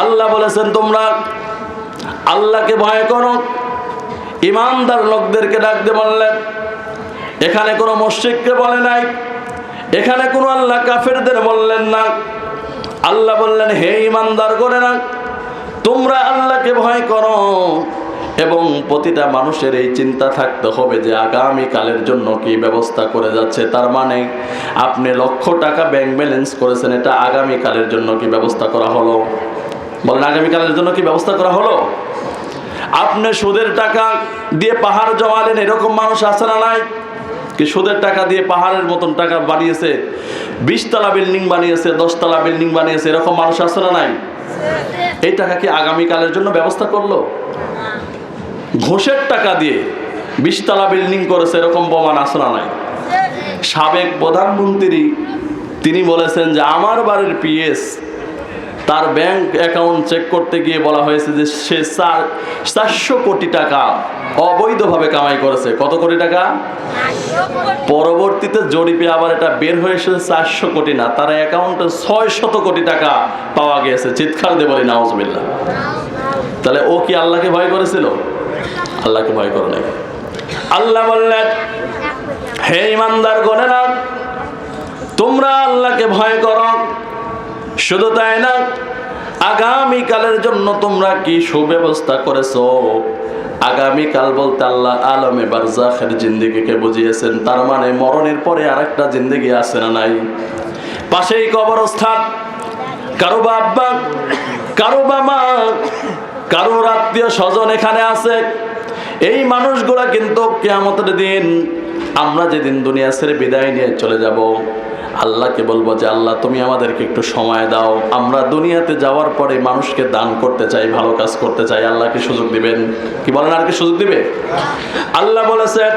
আল্লাহ বলেছেন তোমরা আল্লাহকে ভয় করো। ইমানদার লোকদেরকে ডাকতে বললেন। এখানে কোনো মুশরিককে বলে নাই, এখানে কোনো আল্লাহ কাফেরদের বললেন না। আল্লাহ বললেন হে ইমানদার গোরেরা, তোমরা আল্লাহকে ভয় করো। এবং প্রতিটা মানুষের এই চিন্তা থাকতে হবে যে আগামী কালের জন্য কি ব্যবস্থা করে যাচ্ছে। তার মানে আপনি লক্ষ টাকা ব্যাংক ব্যালেন্স করেছেন, এটা আগামী কালের জন্য কি ব্যবস্থা করা হলো? বলেন আগামী কালের জন্য কি ব্যবস্থা করা হলো? আপনি সুদের টাকা দিয়ে পাহাড় জমালেন, এরকম মানুষ আছে না নাই? কি সুদের টাকা দিয়ে পাহাড়ের মতন টাকা বানিয়েছে, 20 তলা বিল্ডিং বানিয়েছে, 10 তলা বিল্ডিং বানিয়েছে, এরকম মানুষ আছে না নাই? এই টাকা কি আগামী কালের জন্য ব্যবস্থা করলো? ঘোষের টাকা দিয়ে 20 তলা বিল্ডিং করেছে, এরকম প্রমাণ আছে না নাই? সাবেক প্রধানমন্ত্রী তিনি বলেছেন যে আমার বাড়ির পিএস তার ব্যাংক অ্যাকাউন্ট চেক করতে গিয়ে বলা হয়েছে যে সে 400 কোটি টাকা অবৈধভাবে কামাই করেছে। কত কোটি টাকা? পরবর্তীতে জরিপে আবার এটা বের হয়ে এসেছে 400 কোটি না, তার অ্যাকাউন্টে 600 কোটি টাকা পাওয়া গিয়েছে। চিৎকার দিয়ে বলি নাউজুবিল্লাহ। তাহলে ও কি আল্লাহকে ভয় করেছিল? আল্লাহকে ভয় করে নাই। আল্লাহ বললেন হে ইমানদার গণেরা, তোমরা আল্লাহকে ভয় করো। শুধু তাই না, আগামীকালের জন্য তোমরা কি সুব্যবস্থা করেছো? আগামীকাল বলতে আল্লাহ আলমে বারজাখের জিন্দেগিকে বুঝিয়েছেন। তার মানে মরণের পরে আরেকটা জিন্দেগি আছে না নাই? পাশেই কবরস্থান, কারো বা আব্বা, কারো বা মা, কারো আত্মীয় স্বজন এখানে আছে। এই মানুষগুলা কিন্তু কিয়ামতের দিন, আমরা যেদিন দুনিয়া ছেড়ে বিদায় নিয়ে চলে যাব, আল্লাহকে বলবো যে আল্লাহ তুমি আমাদেরকে একটু সময় দাও, আমরা দুনিয়াতে যাওয়ার পরে মানুষকে দান করতে চাই, ভালো কাজ করতে চাই। আল্লাহ কি সুযোগ দিবেন? কি বলেন, আর কি সুযোগ দিবে? আল্লাহ বলেছেন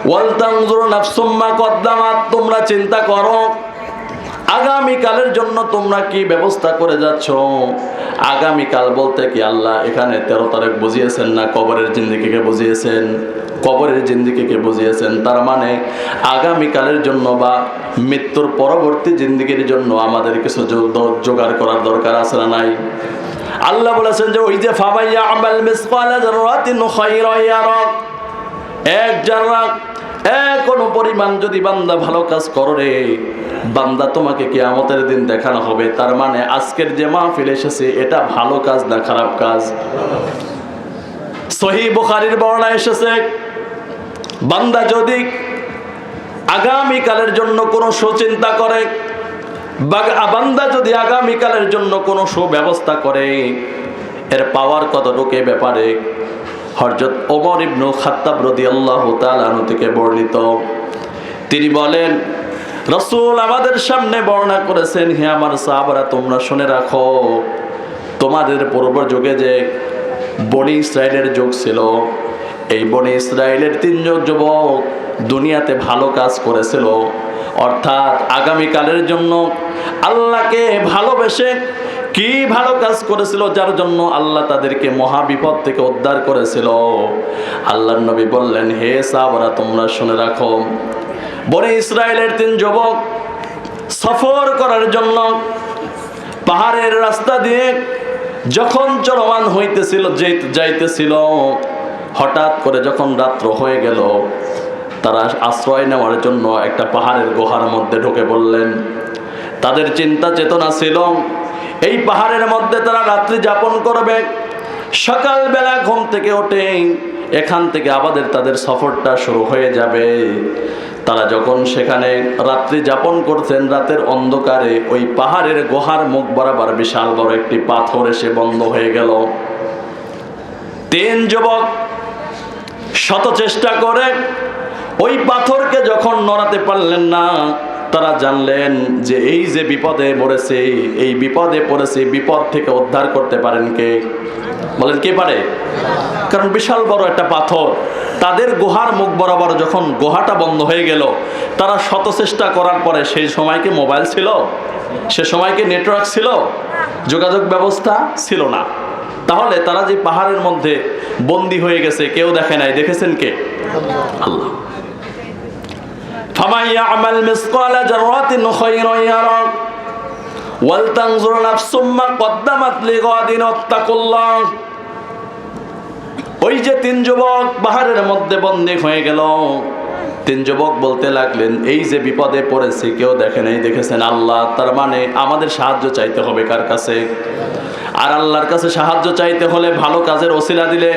ওয়াল তানজুরু নাফসুম মা কদ্দামাত, তোমরা চিন্তা করো আগামীকালের জন্য তোমরা কি ব্যবস্থা করে যাচ্ছ। আগামীকাল বলতে কি আল্লাহ এখানে 13 তারিখ বুঝিয়েছেন না কবরের জিন্দেগিকে বুঝিয়েছেন? কবরের জিন্দেগিকে বুঝিয়েছেন। তার মানে আগামীকালের জন্য বা মৃত্যুর পরবর্তী জিন্দেগির জন্য আমাদের কিছু জোগাড় করার দরকার আছে না নাই? আল্লাহ বলেছেন যে ওই যে ফামাইয়া আমাল মিসকালা যাররাতিন খায়রান ইয়ারা, এক জাররা কোন পরিমাণ যদি বান্দা ভালো কাজ করে, বান্দা তোমাকে কিয়ামতের দিন দেখানো হবে। তার মানে আজকের যে মাহফিল এসেছে এটা ভালো কাজ না খারাপ কাজ? সহিহ বুখারীর বর্ণনা এসেছে, বান্দা যদি আগামীকালের জন্য কোনো সুচিন্তা করে, বান্দা যদি আগামীকালের জন্য কোনো সুব্যবস্থা করে, এর পাওয়ার কতটুকু ব্যাপারে হযরত ওমর ইবনে খাত্তাব রাদিয়াল্লাহু তাআলা আনহু থেকে বর্ণিত। তিনি বলেন রাসূল আমাদের সামনে বর্ণনা করেছেন, হে আমার সাহাবারা তোমরা শুনে রাখো, তোমাদের পূর্ব যুগে যে বনি ইসরায়েলের যুগ ছিল, এই বনি ইসরায়েলের 3 জন যুবক দুনিয়াতে ভালো কাজ করেছিল। অর্থাৎ আগামীকালের জন্য আল্লাহকে ভালোবেসে কি ভালো কাজ করেছিল, যার জন্য আল্লাহ তাদেরকে মহা বিপদ থেকে উদ্ধার করেছিল। আল্লাহর নবী বললেন হে সাহাবারা তোমরা শুনে রাখো, বনি ইসরায়েলের 3 যুবক সফর করার জন্য পাহাড়ের রাস্তা দিয়ে যখন চলমান হইতেছিল, যাইতেছিল, হঠাৎ করে যখন রাত্র হয়ে গেল, তারা আশ্রয় নেওয়ার জন্য একটা পাহাড়ের গুহার মধ্যে ঢুকে পড়লেন। তাদের চিন্তা চেতনা ছিল এই পাহাড়ের মধ্যে তারা রাত্রি যাপন করবে। সকালবেলা ঘুম থেকে ওঠে এখান থেকে আবার তাদের সফরটা শুরু হয়ে যাবে। তারা যখন সেখানে রাত্রি যাপন করতেন, রাতের অন্ধকারে ওই পাহাড়ের গুহার মুখ বরাবর বিশাল বড় একটি পাথর এসে বন্ধ হয়ে গেল। 3 যুবক শত চেষ্টা করে ওই পাথরকে যখন নড়াতে পারলেন না, তারা জানলেন যে এই যে বিপদে পড়েছে, এই বিপদে পড়েছে, বিপদ থেকে উদ্ধার করতে পারেন কে? বলেন কে পারে? কারণ বিশাল বড় একটা পাথর তাদের গুহার মুখ বরাবর যখন গুহাটা বন্ধ হয়ে গেল, তারা শত চেষ্টা করার পরে, সেই সময় কি মোবাইল ছিল? সে সময় কি নেটওয়ার্ক ছিল? যোগাযোগ ব্যবস্থা ছিল না। তাহলে তারা যে পাহাড়ের মধ্যে বন্দী হয়ে গেছে, কেউ দেখে নাই, দেখেছেন কে? আল্লাহ। ফামান ইয়ামাল মিসকালা যাররাতিন খায়রান ইয়ারা ওয়াল তানজুর নাফসুম মা কদ্দামাত লিগাদিন ওয়াত্তাকুল্লাহ। ওই যে তিন যুবক পাহাড়ের মধ্যে বন্দী হয়ে গেল, তিন যুবক বলতে লাগলেন, এই যে বিপদে পড়েছে কেউ দেখে নাই, দেখেছেন আল্লাহ। তার মানে আমাদের সাহায্য চাইতে হবে কার কাছে? আর আল্লাহর কাছে সাহায্য চাইতে হলে ভালো কাজের ওসিলা দিলে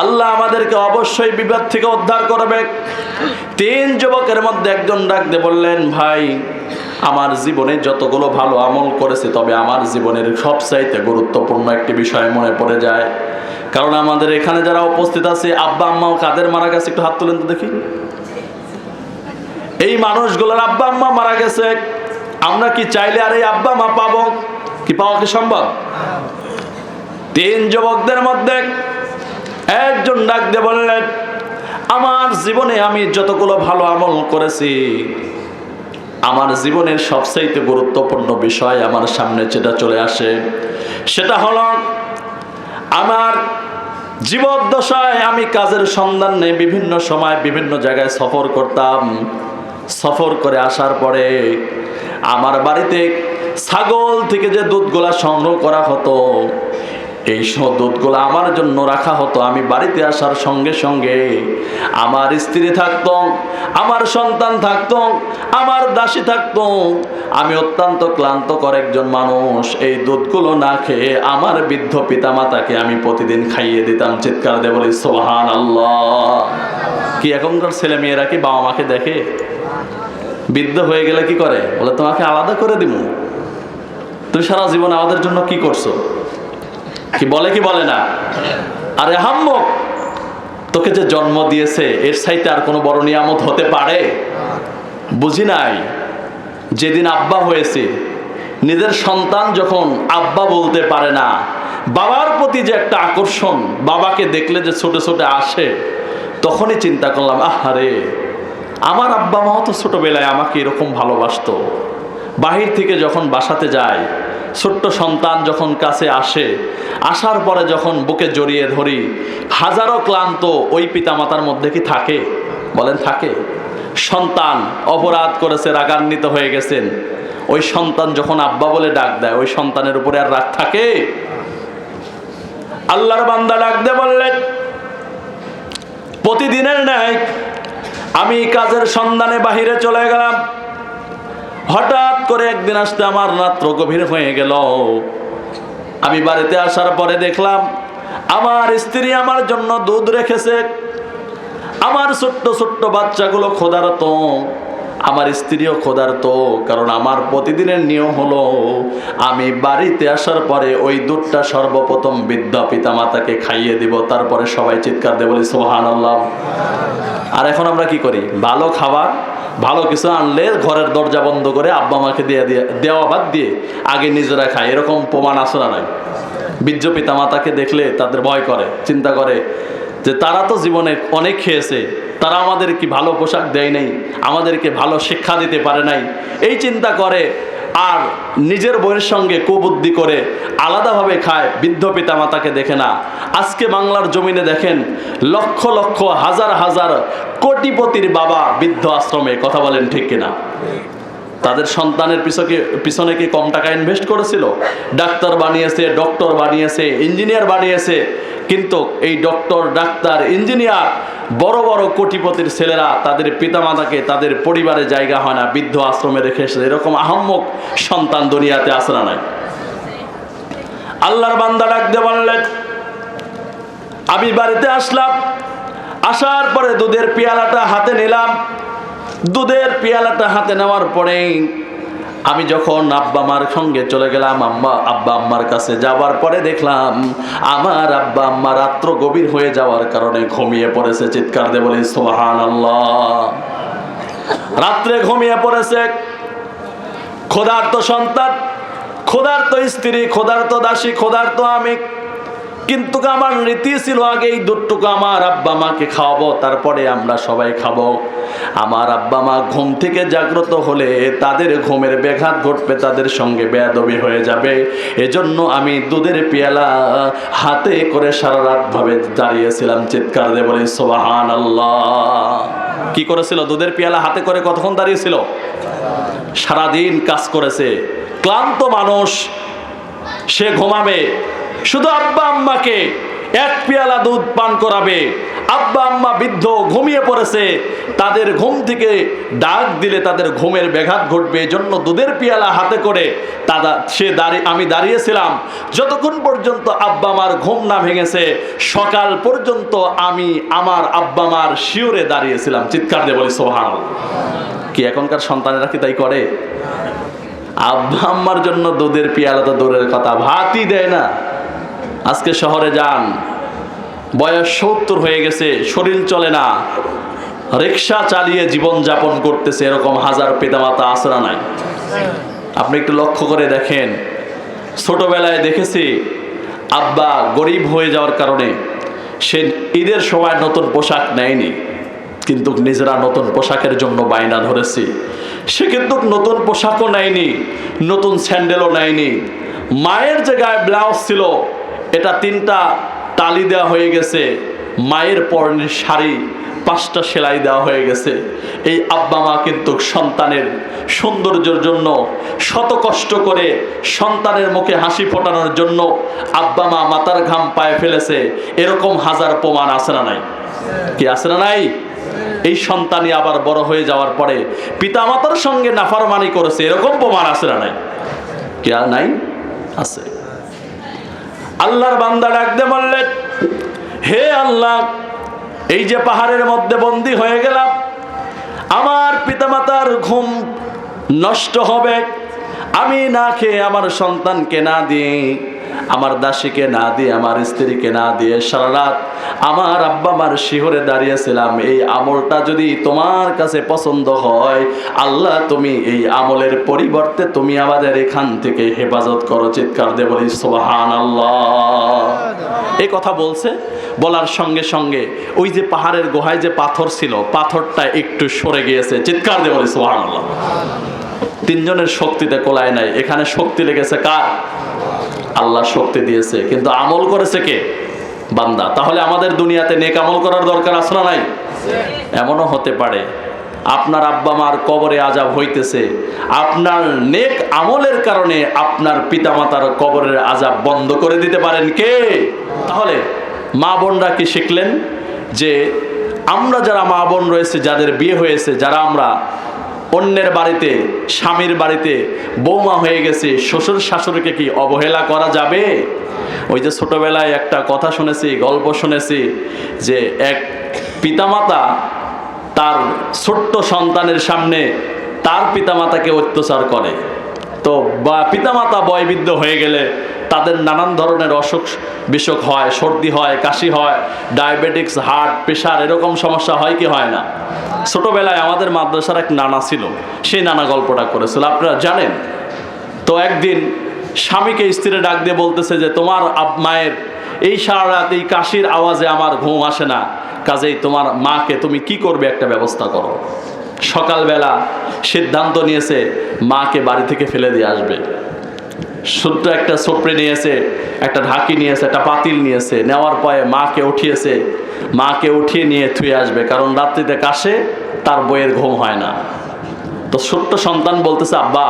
আল্লাহ আমাদেরকে অবশ্যই বিপদ থেকে উদ্ধার করবে। তিন যুবকের মধ্যে একজন ডাক দিয়ে বললেন, ভাই আমার জীবনে যতগুলো ভালো আমল করেছে, তবে আমার জীবনের সবচাইতে গুরুত্বপূর্ণ একটি বিষয় মনে পড়ে যায়। কারণ আমাদের এখানে যারা উপস্থিত আছে, আব্বা আম্মাও কাদের মারা গেছে? একটু হাত তুলেন তো দেখি। এই মানুষগুলোর আব্বা আম্মা মারা গেছে। আমরা কি চাইলে আর এই আব্বা মা পাবো? কি পাওয়া কি সম্ভব? তিন যুবকদের মধ্যে একজন ডাক দিয়ে বললেন, আমার জীবনে আমি যতগুলো ভালো আমল করেছি, আমার জীবনের সবচেয়ে গুরুত্বপূর্ণ বিষয় আমার সামনে যেটা চলে আসে সেটা হলো, আমার জীবদ্দশায় আমি কাজের সন্ধান নেই বিভিন্ন সময় বিভিন্ন জায়গায় সফর করতাম। সফর করে আসার পরে আমার বাড়িতে ছাগল থেকে যে দুধগুলা সংগ্রহ করা হতো, এই সব দুধগুলো আমার জন্য রাখা হতো। আমি বাড়িতে আসার সঙ্গে সঙ্গে আমার স্ত্রী থাকতো, আমার সন্তান থাকতো, আমার দাসী থাকতো। আমি অত্যন্ত ক্লান্তকর একজন মানুষ, এই দুধগুলো না খেয়ে আমার বৃদ্ধ পিতামাতাকে আমি প্রতিদিন খাইয়ে দিতাম। চিৎকার দিয়ে বলি সুবহানাল্লাহ। কি এখনকার ছেলে মেয়েরা কি বাবা মাকে দেখে? বৃদ্ধ হয়ে গেলে কি করে? বলে তোমাকে আলাদা করে দিব, তুমি সারা জীবন আমাদের জন্য কি করছো? কি বলে কি বলে না? আরে হাম্মক, তোকে যে জন্ম দিয়েছে এর চাইতে আর কোনো বড় নিয়ামত হতে পারে? বুঝি নাই। যেদিন আব্বা হয়েছে, নিজের সন্তান যখন আব্বা বলতে পারে না, বাবার প্রতি যে একটা আকর্ষণ, বাবাকে দেখলে যে ছোট ছোট আসে, তখনই চিন্তা করলাম, আহারে আমার আব্বা মাও তো ছোটবেলায় আমাকে এরকম ভালোবাসতো। বাহির থেকে যখন বাসাতে যায়, ছোট্ট সন্তান যখন কাছে আসে, আসার পরে যখন বুকে জড়িয়ে ধরি, হাজারো ক্লান্ত ওই পিতামাতার মধ্যে কি থাকে? বলেন থাকে? সন্তান অপরাধ করেছে, রাগান্বিত হয়ে গেছেন, ওই সন্তান যখন আব্বা বলে ডাক দেয়, ওই সন্তানের উপরে আর রাগ থাকে? আল্লাহর বান্দা ডাক দিয়ে বললেন, প্রতিদিনের ন্যায় আমি কাজের সন্ধানে বাহিরে চলে গেলাম। হঠাৎ করে একদিন আসতে আমার রাত্র গভীর হয়ে গেল। আমি বাড়িতে আসার পরে দেখলাম আমার স্ত্রী আমার জন্য দুধ রেখেছে। আমার ছোট্ট ছোট্ট বাচ্চাগুলো ক্ষুধার্ত, আমার স্ত্রীও ক্ষুধার্ত। কারণ আমার প্রতিদিনের নিয়ম হলো, আমি বাড়িতে আসার পরে ওই দুধটা সর্বপ্রথম বৃদ্ধ পিতামাতাকে খাইয়ে দিব, তারপরে সবাই চিৎকার দিয়ে বলি সুবহানাল্লাহ। আর এখন আমরা কি করি? ভালো খাবার, ভালো কিছু আনলে ঘরের দরজা বন্ধ করে আব্বা মাকে দেওয়া বাদ দিয়ে আগে নিজেরা খায়। এরকম প্রমাণ আছে না নাই? বৃদ্ধ পিতামাতাকে দেখলে তাদের ভয় করে, চিন্তা করে যে তারা তো জীবনে অনেক খেয়েছে, তারা আমাদের কি ভালো পোশাক দেয় নাই, আমাদেরকে ভালো শিক্ষা দিতে পারে নাই, এই চিন্তা করে। আর নিজের বইয়ের সঙ্গে কুবুদ্ধি করে আলাদাভাবে খায়, বৃদ্ধ পিতামাতাকে দেখে না। আজকে বাংলার জমিনে দেখেন লক্ষ লক্ষ হাজার হাজার কোটিপতির বাবা বৃদ্ধ আশ্রমে, কথা বলেন ঠিক কিনা? তাদের সন্তানের পিছনে কি কম টাকা ইনভেস্ট করেছিল? ডাক্তার বানিয়েছে, ডক্টর বানিয়েছে, ইঞ্জিনিয়ার বানিয়েছে। কিন্তু এই ডক্টর, ডাক্তার, ইঞ্জিনিয়ার, বড় বড় কোটিপতির ছেলেরা তাদের পিতামাতাকে তাদের পরিবারে জায়গা হয় না, বৃদ্ধ আশ্রমে রেখে এসেছে। এরকম আহাম্মক সন্তান দুনিয়াতে আছে না নাই? আল্লাহর বান্দা ডাক দিয়ে বললেন, আমি বাড়িতে আসলাম। আসার পরে দুধের পেয়ালাটা হাতে নিলাম। দুধের পেয়ালাটা হাতে নেওয়ার পরে আমি যখন আব্বা মার সঙ্গে চলে গেলাম, আব্বা আম্মার কাছে যাওয়ার পরে দেখলাম আমার আব্বা আম্মা রাত্র গভীর হয়ে যাওয়ার কারণে ঘুমিয়ে পড়েছে। চিৎকার দিয়ে বলি সুবহানাল্লাহ। রাত্রে ঘুমিয়ে পড়েছে। ক্ষুধার্ত সন্তান, ক্ষুধার্ত স্ত্রী, ক্ষুধার্ত দাসী, ক্ষুধার্ত আমি। কিন্তু আমার রীতি ছিল আগে এই দুধটুকু আমার আব্বা মাকে খাওয়াবো, তারপরে আমরা সবাই খাবো। আমার আব্বা মা ঘুম থেকে জাগ্রত হলে তাদের ঘুমের ব্যাঘাত ঘটবে, তাদের সঙ্গে বেয়াদবি হয়ে যাবে। এজন্য আমি দুধের পেয়ালা হাতে করে সারা রাত ভাবে দাঁড়িয়েছিলাম। চিৎকার দিয়ে বলি সুবহানাল্লাহ। কি করেছিল? দুধের পেয়ালা হাতে করে কতক্ষণ দাঁড়িয়েছিল? সারাদিন কাজ করেছে। ক্লান্ত মানুষ, সে ঘুমাবে, শুধু আব্বা আম্মাকে এক পেয়ালা দুধ পান করাবে। আব্বা আম্মা বৃদ্ধ ঘুমিয়ে পড়েছে, তাদের ঘুম থেকে ডাক দিলে তাদের ঘুমের ব্যাঘাত ঘটবে, এজন্য দুধের পেয়ালা হাতে করে আমি দাঁড়িয়েছিলাম যতক্ষণ পর্যন্ত আব্বা মার ঘুম না ভেঙেছে। সকাল পর্যন্ত আমি আমার আব্বা মার শিওরে দাঁড়িয়েছিলাম। চিৎকার দিয়ে বলি সুবহানাল্লাহ। কি এখনকার সন্তানেরা কি তাই করে? আব্বা আম্মার জন্য দুধের পেয়ালা তো দূরের কথা, ভাতই দেয় না। আজকে শহরে যান, বয়স 70 হয়ে গেছে, শরীর চলে না, রিক্সা চালিয়ে জীবন যাপন করতেছে, এরকম হাজার পিতামাতা আছে না নাই? আপনি একটু লক্ষ্য করে দেখেন। ছোটবেলায় দেখেছি আব্বা গরিব হয়ে যাওয়ার কারণে সে ঈদের সময় নতুন পোশাক নেয়নি, কিন্তু নিজেরা নতুন পোশাকের জন্য বায়না ধরেছি। সে কিন্তু নতুন পোশাকও নেয়নি, নতুন স্যান্ডেলও নেয়নি। মায়ের যে গায়ে ব্লাউজ ছিল এটা 3টা তালি দেওয়া হয়ে গেছে, মায়ের পরনের শাড়ি 5টা সেলাই দেওয়া হয়ে গেছে। এই আব্বা মা কিন্তু সন্তানের সৌন্দর্যের জন্য শত কষ্ট করে সন্তানের মুখে হাসি ফোটানোর জন্য আব্বা মা মাথার ঘাম পায়ে ফেলেছে। এরকম হাজার প্রমাণ আছে না নাই? কি আছে না নাই? এই সন্তানই আবার বড় হয়ে যাওয়ার পরে পিতামাতার সঙ্গে নাফরমানি করেছে, এরকম প্রমাণ আছে না নাই? কি আর নাই? আছে। আল্লাহর বান্দা ডাক দিয়ে বললেন, হে আল্লাহ, এই যে পাহাড়ের মধ্যে বন্দী হয়ে গেলাম, আমার পিতামাতার ঘুম নষ্ট হবে, আমি না খেয়ে আমার সন্তানকে না দিয়ে, আমার দাসীকে না দিয়ে, আমার স্ত্রীকে না দিয়ে সারা রাত আমার আব্বা মার শিহরে দাঁড়িয়েছিলাম। এই আমলটা যদি তোমার কাছে পছন্দ হয়, আল্লাহ তুমি এই আমলের পরিবর্তে তুমি আমাদের এখান থেকে হেফাজত করো। চিৎকার দিয়ে বলি সুবহানাল্লাহ। এই কথা বলছে, বলার সঙ্গে সঙ্গে ওই যে পাহাড়ের গুহায় যে পাথর ছিল, পাথরটা একটু সরে গিয়েছে। চিৎকার দিয়ে বলি সুবহানাল্লাহ। 3 জনের শক্তিতে কোলায় নাই, এখানে শক্তি লেগেছে কার? আল্লাহ শক্তি দিয়েছে, কিন্তু আমল করেছে কে? বান্দা। তাহলে আমাদের দুনিয়াতে নেক আমল করার দরকার আছে না নাই? এমনও হতে পারে আপনার আব্বা মার কবরে আযাব হইতেছে, আপনার নেক আমলের কারণে আপনার পিতামাতার কবরের আযাব বন্ধ করে দিতে পারেন কে? তাহলে মা বোনরা কি শিখলেন? যে আমরা যারা মা বোন রয়েছে, যাদের বিয়ে হয়েছে, যারা আমরা অন্যের বাড়িতে, স্বামীর বাড়িতে বৌমা হয়ে গেছে, শ্বশুর শাশুড়িকে কি অবহেলা করা যাবে? ওই যে ছোটবেলায় একটা কথা শুনেছি, গল্প শুনেছি, যে এক পিতামাতা তার ছোট্ট সন্তানের সামনে তার পিতামাতাকে অত্যাচার করে। তো পিতামাতা বয়বৃদ্ধ হয়ে গেলে তাদের নানান ধরনের অসুখ বিসুখ হয়, সর্দি হয়, কাশি হয়, ডায়াবেটিক্স, হার্ট, প্রেশার, এরকম সমস্যা হয় কি হয় না? ছোটবেলায় আমাদের মাদ্রাসার এক নানা ছিল, সেই নানা গল্পটা করেছিল, আপনারা জানেন। তো একদিন স্বামীকে স্ত্রী ডাক দিয়ে বলতেছে যে তোমার মায়ের এই সারা রাত এই কাশির আওয়াজে আমার ঘুম আসে না, কাজেই তোমার মাকে তুমি কি করবে, একটা ব্যবস্থা করো। সকালবেলা সিদ্ধান্ত নিয়েছে মাকে বাড়ি থেকে ফেলে দিয়ে আসবে। শুদ্ধ একটা সোপড়ে নিয়েছে, একটা ঢাকি নিয়েছে, একটা পাতিল নিয়েছে, নেওয়ার পরে মাকে উঠিয়েছে, মাকে উঠিয়ে নিয়ে থুয়ে আসবে, কারণ রাত্রিতে কাশে, তার বইয়ের ঘুম হয় না। তো ছোট্ট সন্তান বলতেছে, আব্বা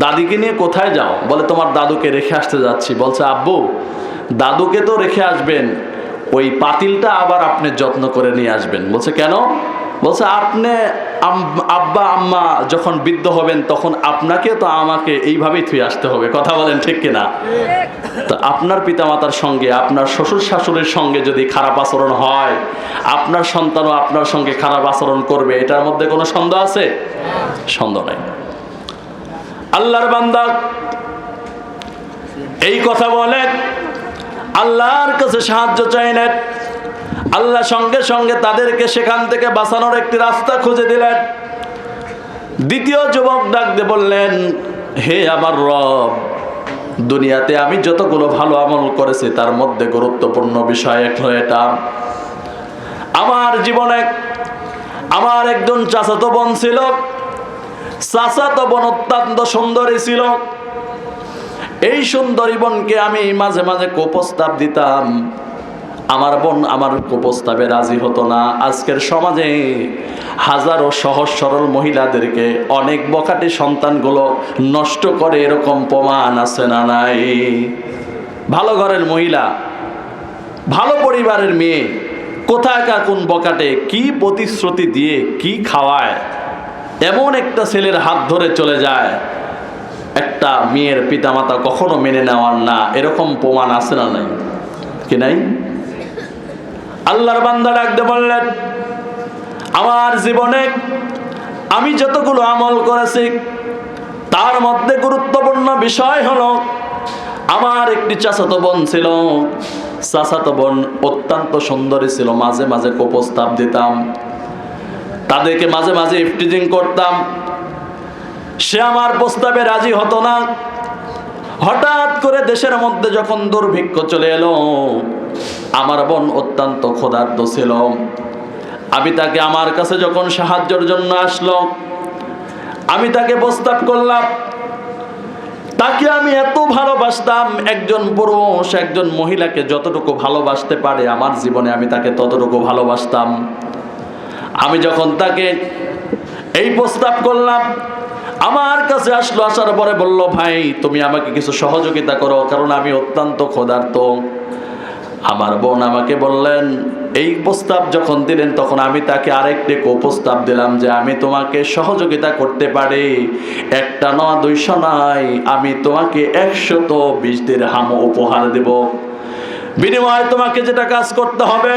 দাদিকে নিয়ে কোথায় যাও? বলে তোমার দাদুকে রেখে আসতে যাচ্ছি। বলছে, আব্বু দাদুকে তো রেখে আসবেন, ওই পাতিলটা আবার আপনি যত্ন করে নিয়ে আসবেন। বলছে কেন? বলছে আপনি আব্বা আম্মা যখন বৃদ্ধ হবেন তখন আপনাকে তো আমাকে এইভাবেই থুয়ে আসতে হবে। কথা বলেন ঠিক কিনা? তো আপনার পিতামাতার সঙ্গে, আপনার শ্বশুর শাশুড়ির সঙ্গে যদি খারাপ আচরণ হয়, আপনার সন্তানও আপনার সঙ্গে খারাপ আচরণ করবে, এটার মধ্যে কোনো সন্দেহ আছে? সন্দেহ নাই। আল্লাহর বান্দা এই কথা বলে আল্লাহর কাছে সাহায্য চাইলেন। আল্লাহ সঙ্গে সঙ্গে তাদেরকে সেখান থেকে বাঁচানোর একটি রাস্তা খুঁজে দিলেন। দ্বিতীয় যুবক ডাক দিয়ে বললেন, হে আমার রব, দুনিয়াতে আমি যতগুলো ভালো আমল করেছি তার মধ্যে গুরুত্বপূর্ণ বিষয় এক হলো এটা, আমার জীবনে আমার একজন চাচাতো বোন ছিল। চাচাতো বোন অত্যন্ত সুন্দরী ছিল। এই সুন্দরী বোনকে আমি মাঝে মাঝে কুপ্রস্তাব দিতাম, আমার বোন আমার প্রস্তাবে রাজি হতো না। আজকের সমাজে হাজারো সহজ সরল মহিলাদেরকে অনেক বখাটে সন্তানগুলো নষ্ট করে, এরকম প্রমাণ আছে না নাই? ভালো ঘরের মহিলা, ভালো পরিবারের মেয়ে, কোথাকার কোন বখাটে কি প্রতিশ্রুতি দিয়ে কি খাওয়ায়, এমন একটা ছেলের হাত ধরে চলে যায়, একটা মেয়ের পিতামাতা কখনো মেনে নেওয়ার না, এরকম প্রমাণ আছে না নাই? কি নাই? আল্লাহর বান্দা ডাকতে বললেন, আমার জীবনে আমি যতগুলো আমল করেছি তার মধ্যে গুরুত্বপূর্ণ বিষয় হলো, আমার একটি চাচাতো বোন ছিল। চাচাতো বোন অত্যন্ত সুন্দরী ছিল, মাঝে মাঝে প্রস্তাব দিতাম, তাদেরকে মাঝে মাঝে ইফটিজিং করতাম। সে আমার প্রস্তাবে রাজি হতো না। হঠাৎ করে দেশের মধ্যে যখন দুর্ভিক্ষ চলে এলো, আমার বোন অত্যন্ত ক্ষুধার্ত ছিল। আমি তাকে, আমার কাছে যখন সাহায্যের জন্য আসলো, আমি তাকে প্রস্তাব করলাম। তাকে আমি এত ভালোবাসতাম, একজন পুরুষ একজন মহিলাকে যতটুকু ভালোবাসতে পারে আমার জীবনে আমি তাকে ততটুকু ভালোবাসতাম। আমি যখন তাকে এই প্রস্তাব করলাম, আমার কাছে আসলো, আসার পরে বলল, ভাই তুমি আমাকে কিছু সহযোগিতা করো, কারণ আমি অত্যন্ত ক্ষুধার্ত। আমার বোন আমাকে বললেন, এই প্রস্তাব যখন দিলেন তখন আমি তাকে আরেকটি প্রস্তাব দিলাম যে আমি তোমাকে সহযোগিতা করতে পারি, একটা নয় 200 নয়, আমি তোমাকে 120 দিরহাম উপহার দেব। বিনিময়ে তোমাকে যেটা কাজ করতে হবে,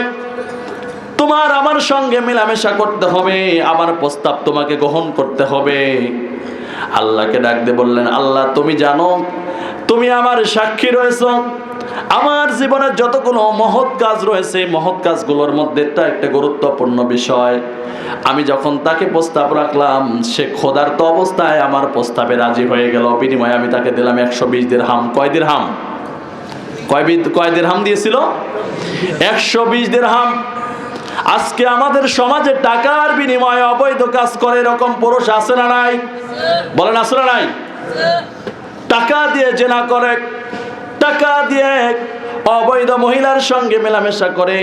তোমার আমার সঙ্গে মেলামেশা করতে হবে, আমার প্রস্তাব তোমাকে গ্রহণ করতে হবে। আল্লাহকে ডাক দিয়ে বললেন, আল্লাহ তুমি জানো, তুমি আমার সাক্ষী রয়েছো, আমার জীবনের যতগুলো মহৎ কাজ রয়েছে, মহৎ কাজগুলোর মধ্যে এটা একটা গুরুত্বপূর্ণ বিষয়। আমি যখন তাকে প্রস্তাব রাখলাম, সে ক্ষুধার্ত অবস্থায় আমার প্রস্তাবে রাজি হয়ে গেল। বিনিময়ে আমি তাকে দিলাম 120 দিরহাম। কয় দিরহাম? কয় দিরহাম দিয়েছিল? 120 দিরহাম। আজকে আমাদের সমাজে টাকার বিনিময়ে অবৈধ কাজ করে এরকম পুরুষ আছে না নাই? বলেন আছে না নাই? টাকা দিয়ে জেনা করে, টাকা দিয়ে অবৈধ মহিলার সঙ্গে মেলামেশা করে।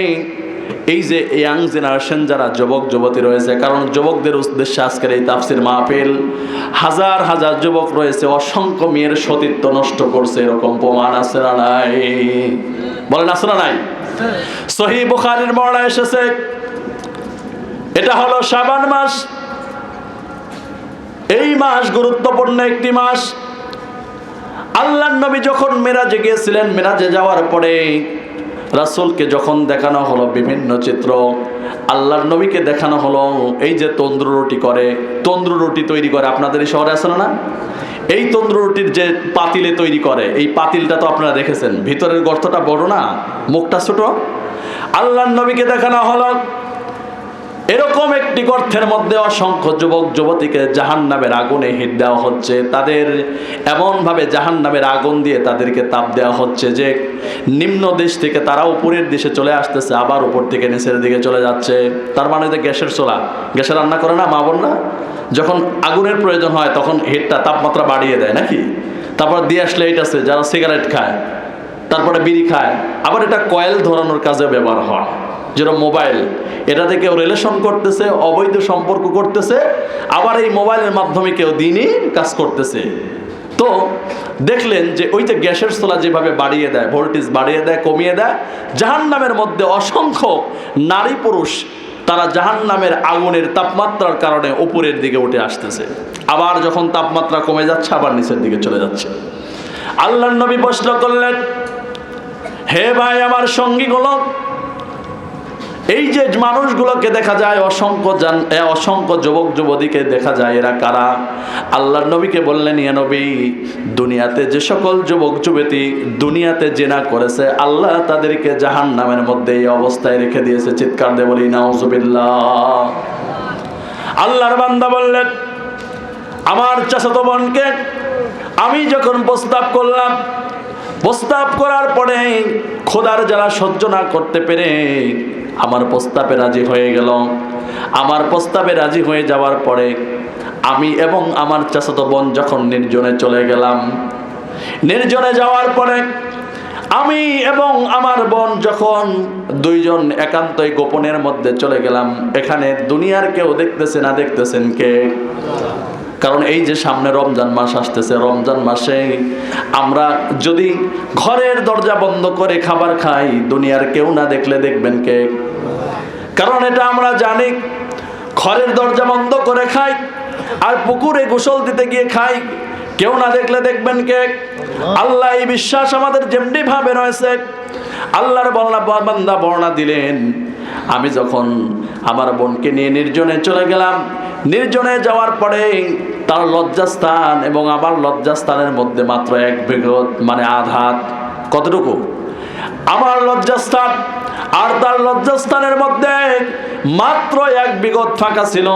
এই যে ইয়াং জেনারেশন যারা যুবক যুবতী রয়েছে, কারণ যুবকদের উদ্দেশ্যে আজকের এই তাফসির মাহফিল, হাজার হাজার যুবক রয়েছে অসংখ্য মেয়ের সতীত্ব নষ্ট করছে, এরকম প্রমাণ আছে না নাই? বলেন আছে না নাই? সহিহ বুখারীর বর্ণনা এসেছে, এটা হলো শাবান মাস। এই মাস গুরুত্বপূর্ণ একটি মাস। আল্লাহর নবী যখন মেরাজে গিয়েছিলেন, মেরাজে যাওয়ার পরে রাসূলকে যখন দেখানো হলো বিভিন্ন চিত্র, আল্লাহর নবীকে দেখানো হলো এই যে তন্দুর রুটি করে, তন্দুর রুটি তৈরি করে, আপনাদের এই শহরে আছে না? এই তন্দুর রুটির যে পাতিলে তৈরি করে, এই পাতিলটা তো আপনারা দেখেছেন, ভিতরের গর্তটা বড় না, মুখটা ছোট। আল্লাহর নবীকে দেখানো হলো এরকম একটি গর্তের মধ্যে অসংখ্য যুবক যুবতীকে জাহান্নামের আগুনে হিট দেওয়া হচ্ছে, তাদের এমনভাবে জাহান্নামের আগুন দিয়ে তাদেরকে তাপ দেওয়া হচ্ছে যে নিম্ন দেশ থেকে তারা উপরের দেশে চলে আসতেছে, আবার উপর থেকে নিচের দিকে চলে যাচ্ছে। তার মানে যে গ্যাসের চুলা, গ্যাসে রান্না করে না মা বোনরা, যখন আগুনের প্রয়োজন হয় তখন হিটটা তাপমাত্রা বাড়িয়ে দেয় নাকি? তারপর দিয়ে আসলে এটা আছে যারা সিগারেট খায়, তারপরে বিড়ি খায়, আবার এটা কয়েল ধরানোর কাজে ব্যবহার হয়। যেটা মোবাইল, এটা থেকে রিলেশন করতেছে, অবৈধ সম্পর্ক করতেছে, আবার এই মোবাইলের মাধ্যমে কেউ দিনই কাজ করতেছে। তো দেখলেন যে ওই যে গ্যাসের চুলা যেভাবে বাড়িয়ে দেয়, ভোল্টেজ বাড়িয়ে দেয় কমিয়ে দেয়, জাহান্নামের মধ্যে অসংখ্য নারী পুরুষ তারা জাহান্নামের আগুনের তাপমাত্রার কারণে উপরের দিকে উঠে আসতেছে, আবার যখন তাপমাত্রা কমে যাচ্ছে আবার নিচের দিকে চলে যাচ্ছে। আল্লাহর নবী প্রশ্ন করলেন, হে ভাই আমার সঙ্গীগুলো, এই যে মানুষগুলোকে দেখা যায় অসংখ্য যুবক যুবতীকে দেখা যায়, এরা কারা? আল্লাহর নবীকে বললেন, ইয়া নবী, দুনিয়াতে যে সকল যুবক যুবতী দুনিয়াতে জিনা করেছে, আল্লাহ তাদেরকে জাহান্নামের মধ্যে এই অবস্থায় রেখে দিয়েছে। চিৎকার দিয়ে বলি নাউজুবিল্লাহ। আল্লাহর বান্দা বললেন, আমার চাচাতো বোনকে আমি যখন প্রস্তাব করলাম, প্রস্তাব করার পরে খোদার যারা সহ্য না করতে পেরে আমার প্রস্তাবে রাজি হয়ে গেল। আমার প্রস্তাবে রাজি হয়ে যাওয়ার পরে আমি এবং আমার চাচাতো বোন যখন নির্জনে চলে গেলাম, নির্জনে যাওয়ার পরে আমি এবং আমার বোন যখন দুইজন একান্তই গোপনের মধ্যে চলে গেলাম, এখানে দুনিয়ার কেউ দেখতেছে না, দেখতেছেন কে? কারণ এই যে সামনে রমজান মাস আসতেছে, রমজান মাসে আমরা যদি ঘরের দরজা বন্ধ করে খাবার খাই, দুনিয়ার কেউ না দেখলে দেখবেন কে? কারণ এটা আমরা জানি, ঘরের দরজা বন্ধ করে খাই আর পুকুরে গোসল দিতে গিয়ে খাই, কেউ না দেখলে দেখবেন কে? আল্লাহ এই বিশ্বাস আমাদের যেমনি ভাবে রয়েছে। আল্লাহর বান্দা বর্ণনা দিলেন, আমি যখন আমার বোনকে নিয়ে নির্জনে চলে গেলাম, নির্জনে যাওয়ার পরে তার লজ্জাস্থান এবং আমার লজ্জাস্থানের মধ্যে মাত্র 1 বিঘত, মানে আধাত। কতটুকু? আমার লজ্জাস্থান আর তার লজ্জাস্থানের মধ্যে মাত্র 1 বিঘত ফাঁকা ছিল।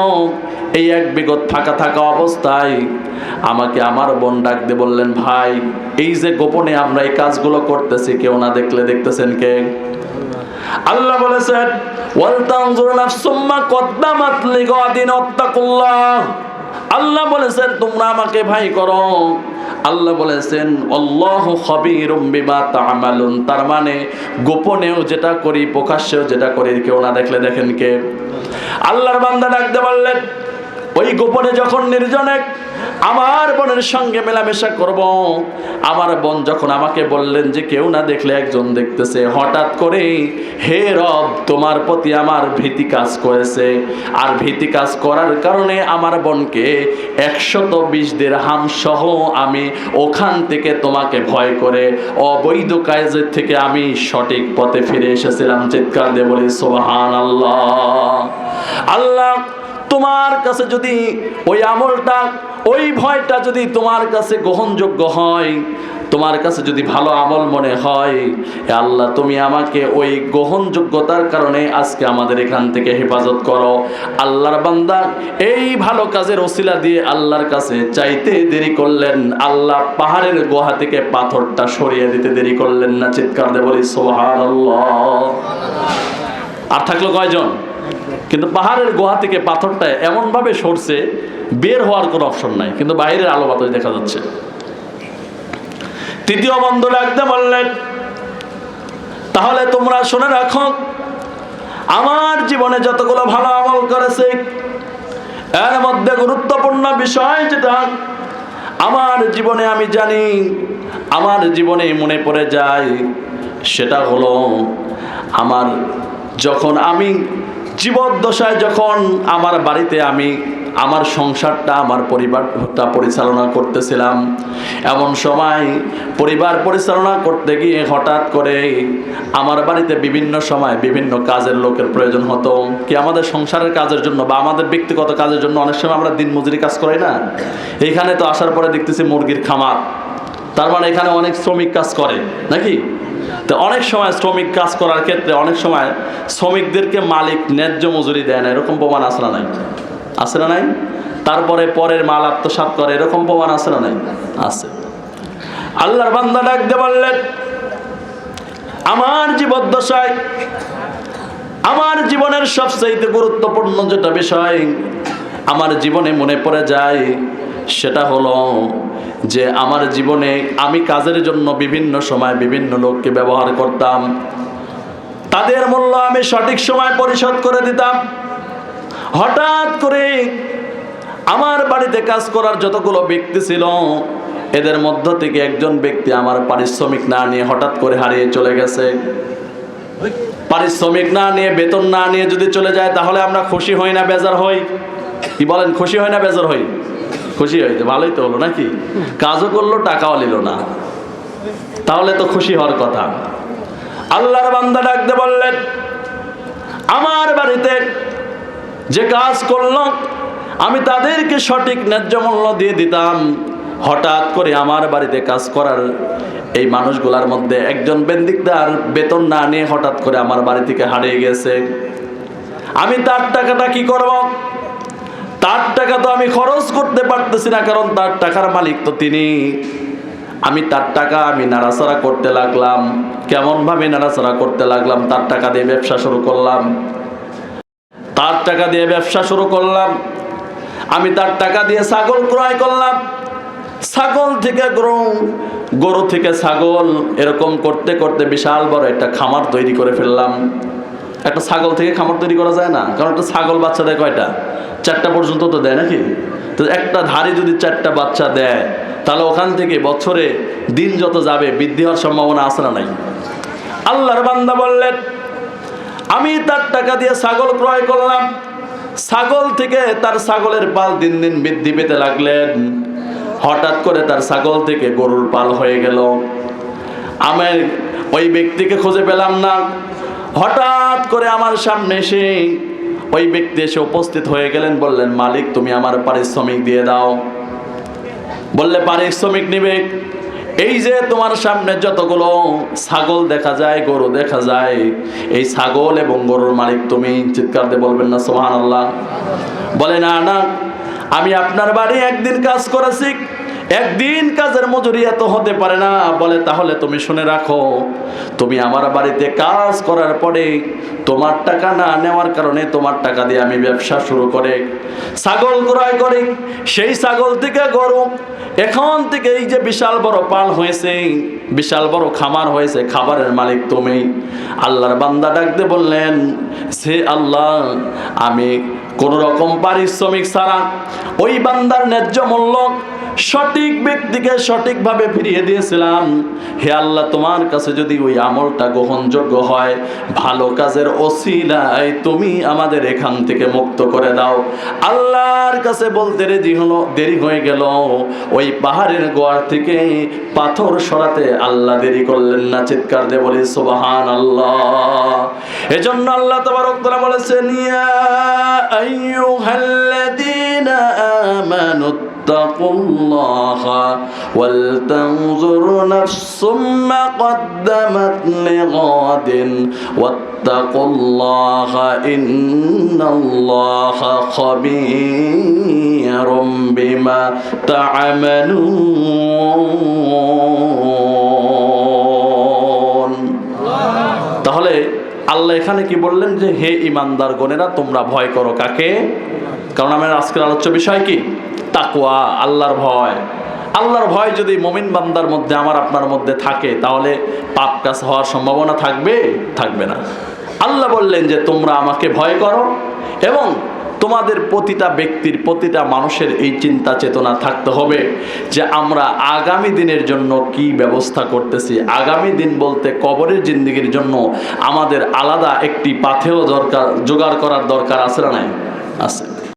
এই 1 বিঘত ফাঁকা থাকা অবস্থায় আমাকে আমার বোন ডাক দিয়ে বললেন, ভাই, এই যে গোপনে আমরা এই কাজগুলো করতেছি, কেউ না দেখলে দেখতেছেন কে? আল্লাহ বলেছেন, ওয়াল তানজুর নাফসুম মা কদ্দামাত লিগাদিন ওয়াত্তাকুল্লাহ। আল্লাহ বলেছেন তোমরা আমাকে ভয় করো। আল্লাহ বলেছেন আল্লাহু খাবীরুম বিমা তা'মালুন, তার মানে গোপনেও যেটা করি, প্রকাশ্যেও যেটা করি, কেউ না দেখলে দেখেন কে? আল্লাহর বান্দা ডাকতে বললেন, ওই গোপনে যখন নির্জনে আমার বোনের সঙ্গে মেলামেশা করব, আমার বোন যখন আমাকে বললেন যে কেউ না দেখলে একজন দেখতেছে, হঠাৎ করে হে রব, তোমার প্রতি আমার ভীতি কাজ করেছে। আর ভীতি কাজ করার কারণে আমার বোনকে 120 দিরহাম সহ আমি ওখান থেকে তোমাকে ভয় করে অবৈধ কাজের থেকে আমি সঠিক পথে ফিরে এসেছিলাম। চিৎকার দিয়ে বলি সুবহানাল্লাহ। আল্লাহ তোমার কাছে যদি ওই আমলটা, ওই ভয়টা যদি তোমার কাছে গ্রহণযোগ্য হয়, তোমার কাছে যদি ভালো আমল মনে হয়, আল্লাহ তুমি আমাকে ওই গ্রহণযোগ্যতার কারণে আজকে আমাদের এখান থেকে হেফাজত করো। আল্লাহর বান্দা এই ভালো কাজের ওসিলা দিয়ে আল্লাহর কাছে চাইতে দেরি করলেন, আল্লাহ পাহাড়ের গুহা থেকে পাথরটা সরিয়ে দিতে দেরি করলেন না। চিৎকার দিয়ে বলি সুবহানাল্লাহ। আর থাকলো কয়জন? কিন্তু পাহাড়ের গুহা থেকে পাথরটা এমন ভাবে সরছে, বের হওয়ার কোনো অপশন নাই, কিন্তু বাইরের আলো বাতাস দেখা যাচ্ছে। তৃতীয় বন্ধু ডাকতে বললেন, তাহলে তোমরা শুনে রাখো, আমার জীবনে যতগুলো ভালো আমল করেছে, এর মধ্যে গুরুত্বপূর্ণ বিষয় যেটা আমার জীবনে আমি জানি, আমার জীবনে মনে পড়ে যায়, সেটা হলো আমার যখন আমি জীবদ্দশায় যখন আমার বাড়িতে আমি আমার সংসারটা, আমার পরিবারটা পরিচালনা করতেছিলাম, এমন সময় পরিবার পরিচালনা করতে গিয়ে হঠাৎ করে আমার বাড়িতে বিভিন্ন সময় বিভিন্ন কাজের লোকের প্রয়োজন হতো। কি আমাদের সংসারের কাজের জন্য বা আমাদের ব্যক্তিগত কাজের জন্য অনেক সময় আমরা দিন মজুরি কাজ করি না? এখানে তো আসার পরে দেখতেছি মুরগির খামার, তার মানে এখানে অনেক শ্রমিক কাজ করে নাকি? তো অনেক সময় শ্রমিক কাজ করার ক্ষেত্রে অনেক সময় শ্রমিকদেরকে মালিক ন্যায্য মজুরি দেয় না, এরকম প্রমাণ আছে না নাই? আছে না নাই? তারপরে পরের মাল আত্মসাৎ করে, এরকম প্রমাণ আছে না নাই? আছে। আল্লাহর বান্দা ডাকতে বললেন, আমার জীবদ্দশায় আমার জীবনের সবচেয়ে গুরুত্বপূর্ণ যেটা বিষয় আমার জীবনে মনে পড়ে যায়, সেটা হলো যে আমার জীবনে আমি কাজের জন্য বিভিন্ন সময় বিভিন্ন লোককে ব্যবহার করতাম, তাদের মূল্য আমি সঠিক সময় পরিশোধ করে দিতাম। হঠাৎ করে আমার বাড়িতে কাজ করার যতগুলো ব্যক্তি ছিল, এদের মধ্য থেকে একজন ব্যক্তি আমার পারিশ্রমিক না নিয়ে হঠাৎ করে হারিয়ে চলে গেছে। পারিশ্রমিক না নিয়ে, বেতন না নিয়ে যদি চলে যায়, তাহলে আমরা খুশি হই না বেজার হই? কি বলেন, খুশি হয় না বেজার হই? খুশি হই, ভালোই তো হলো নাকি? কাজও করলো, টাকাও নিল না, তাহলে তো খুশি হওয়ার কথা। আল্লাহর বান্দা ডাকতে বললেন, আমার বাড়িতে যে কাজ করলো আমি তাদেরকে সঠিক ন্যায্য মূল্য দিয়ে দিতাম। হঠাৎ করে আমার বাড়িতে কাজ করার এই মানুষগুলোর মধ্যে একজন বেন্দিকদার বেতন না নিয়ে হঠাৎ করে আমার বাড়ি থেকে হারিয়ে গেছে। আমি তার টাকাটা কি করব? তার টাকা তো আমি খরচ করতে পারতেছি না, কারণ তার টাকার মালিক তো তিনি। আমি তার টাকা আমি নাড়াচাড়া করতে লাগলাম। কেমন ভাবে নাড়াচাড়া করতে লাগলাম? তার টাকা দিয়ে ব্যবসা শুরু করলাম, তার টাকা দিয়ে ব্যবসা শুরু করলাম। আমি তার টাকা দিয়ে ছাগল ক্রয় করলাম, ছাগল থেকে গরু, গরু থেকে ছাগল, এরকম করতে করতে বিশাল বড় একটা খামার তৈরি করে ফেললাম। একটা ছাগল থেকে খামার তৈরি করা যায় না? কারণ একটা ছাগল বাচ্চা দেয় কয়টা? 4টা পর্যন্ত তো দেয় নাকি? তো একটা ধারে যদি 4টা বাচ্চা দেয়, তাহলে ওখান থেকে বছরে দিন যত যাবে বৃদ্ধি হওয়ার সম্ভাবনা আছে না নাই? আল্লাহর বান্দা বললেন, আমি তার টাকা দিয়ে ছাগল ক্রয় করলাম। ছাগল থেকে তার ছাগলের পাল দিন দিন বৃদ্ধি পেতে লাগলেন। হঠাৎ করে তার ছাগল থেকে গরুর পাল হয়ে গেল। আমি ওই ব্যক্তিকে খুঁজে পেলাম না। হঠাৎ করে আমার সামনে এসে ওই ব্যক্তি এসে উপস্থিত হয়ে গেলেন। বললেন, মালিক তুমি আমার পারিশ্রমিক দিয়ে দাও। বললে, পারিশ্রমিক নিবে? এই যে তোমার সামনে যতগুলো ছাগল দেখা যায়, গরু দেখা যায়, এই ছাগল এবং গরুর মালিক তুমি। চিৎকার দিয়ে বলবেন না সুবহানাল্লাহ? বলে, না না, আমি আপনার বাড়ি একদিন কাজ করেছি, একদিন কাজের মজুরি এত হতে পারে না। বলে, তাহলে তুমি শুনে রাখো, তুমি আমার বাড়িতে কাজ করার পরে তোমার টাকা না নেওয়ার কারণে তোমার টাকা দিয়ে আমি ব্যবসা শুরু করে ছাগল ক্রয় করি, সেই ছাগল থেকে গরু, এখন থেকে এই যে বিশাল বড় পাল হয়েছে, বিশাল বড় খামার হয়েছে, খাবারের মালিক তুমি। আল্লাহর বান্দা ডাকতে বললেন, সে আল্লাহ, আমি কোন রকম পারিশ্রমিক ছাড়া ওই বান্দার ন্যায্য মূল্য সঠিক ব্যক্তিকে সঠিকভাবে ফিরিয়ে দিয়েছিলাম। হে আল্লাহ, তোমার কাছে যদি ওই আমলটা গ্রহণযোগ্য হয়, ভালো কাজের ওসিলায় তুমি আমাদের এখান থেকে মুক্ত করে দাও। আল্লাহর কাছে বলতে দেরি হয়ে গেল। ওই পাহাড়ের গোয়ার থেকে পাথর সরাতে আল্লাহ দেরি করলেন না। চিৎকার দিয়ে বলি সুবহানাল্লাহ। এজন্য আল্লাহ তাবারক তাআলা বলেছেন, ইয়া আইয়ুহাল্লাযীনা আমানু ইত্তাকুল্লাহা ওয়াল তানজুর নাফসুম মা কদ্দামাত লিগাদিন ওয়াত্তাকুল্লাহা ইন্নাল্লাহা খাবীরুম বিমা তা'মালুন। তাহলে আল্লাহ এখানে কি বললেন? যে হে ঈমানদার গণেরা, তোমরা ভয় করো কাকে? কারণ আমার আজকের আলোচ্য বিষয় কি? তাকওয়া, আল্লাহর ভয়। আল্লাহর ভয় যদি মুমিন বান্দার মধ্যে, আমার আপনার মধ্যে থাকে, তাহলে পাপ কাজ হওয়ার সম্ভাবনা থাকবে? থাকবে না। আল্লাহ বললেন যে তোমরা আমাকে ভয় করো, এবং তোমাদের প্রতিটা ব্যক্তির, প্রতিটা মানুষের এই চিন্তা চেতনা থাকতে হবে যে আমরা আগামী দিনের জন্য কি ব্যবস্থা করতেছি। আগামী দিন বলতে কবরের জিন্দেগির জন্য আমাদের আলাদা একটি পাথেয় দরকার, জোগাড় করার দরকার আছে না নাই? আছে।